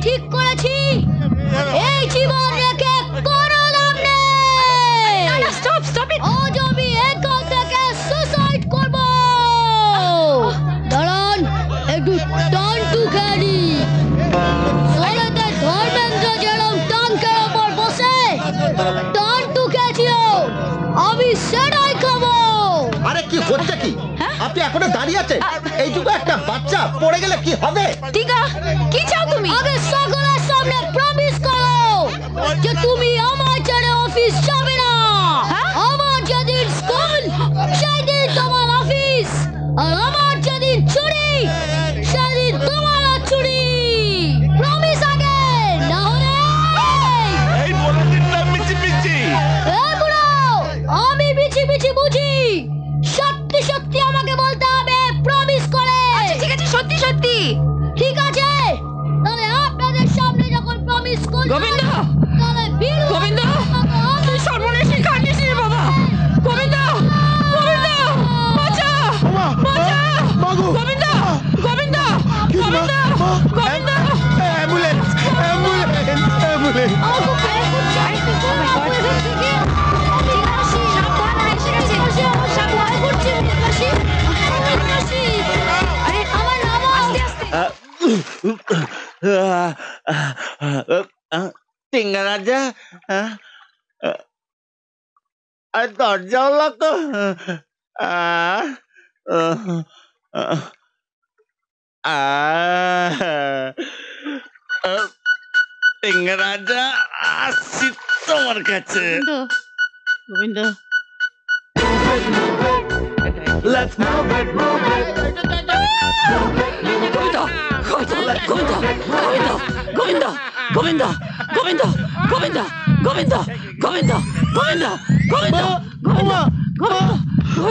ঠিক করেছি এই জীবন রেখে কোনো লাভ নেই। Stop stop it. আজ আমি এখান থেকে সুসাইড করব। দাঁড়ান একটু টান টু খেলি। সোলেতে ধর্মেন্দ্র যেরকম টাঙ্কের ওপর বসে টান টু খেয়েছিল, আমি সেটাই খাবো। আরে কি হচ্ছে কি? আপনি এখনো দাঁড়িয়ে আছেন? এইটুকু একটা বাচ্চা পড়ে গেলে কি হবে? টিকা কি চাও তুমি? আগে সকলের সামনে প্রমিস করো যে তুমি আমার ছেড়ে অফিস যাবে না। আমার যেদিন স্কুল সেই দিন তোমার অফিস, আর আমার যেদিন ছুটি সেদিন তোমার ছুটি। প্রমিস আগে, না হলে এই বলে দিন না মিচি মিচি। বুড়ো, আমি বিচি বিচি বুঝি, সত্যি সত্যি আমাকে বলতে হবে প্রমিস করে। আচ্ছা ঠিক আছে, সত্যি সত্যি ঠিক আছে। তাহলে আপনাদের সামনে যখন প্রমিস করব। গোবিন্দ, তাহলে গোবিন্দ তুই সর্বনাশী কাটিস রে বাবা। গোবিন্দ, গোবিন্দ বাঁচা বাঁচা। Gobinda, Gobinda, Gobinda, Gobinda. Ambulance, ambulance, ambulance. আমাকে ফেলে করছে। টিঙ্গারাজা, আর দরজাওয়ালা তো টিঙ্গারাজা, আসছি তোমার কাছে। Govinda, Let's move it, move it. Govinda, Gobinda, Gobinda, Gobinda, Gobinda, Gobinda, Gobinda, Gobinda, Gobinda, Govinda, মামা,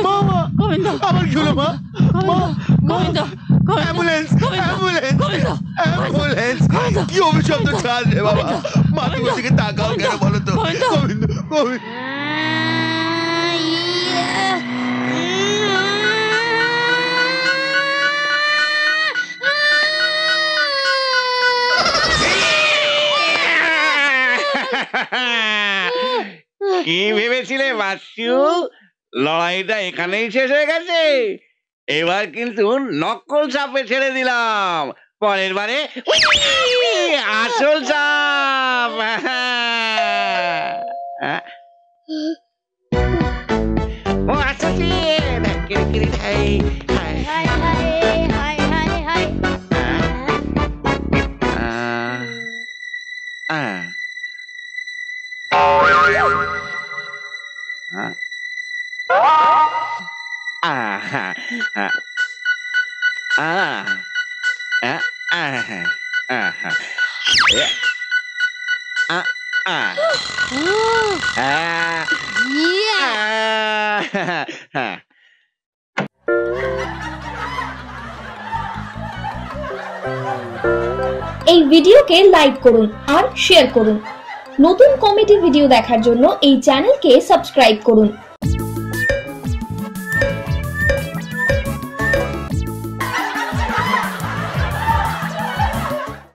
মামা, গোবিন্দ, আমার কি হলো মা? Gobinda, ambulance, ambulance, ambulance. কি অভিশপ্ত ছাড় রে বাবা। মা তুমি ওদিকে তাকাও কেন বলো তো? গোবিন্দ, গোবিন্দ। কি ভেবেছিলে বাসু? লড়াইটা এখানেই শেষ হয়ে গেছে? এবার কিন্তু নকল সাপে ছেড়ে দিলাম। পরের বারে আসল সাপ। ও আসছি। এই ভিডিওকে লাইক করুন আর শেয়ার করুন। নতুন কমেডি ভিডিও দেখার জন্য এই চ্যানেলকে সাবস্ক্রাইব করুন।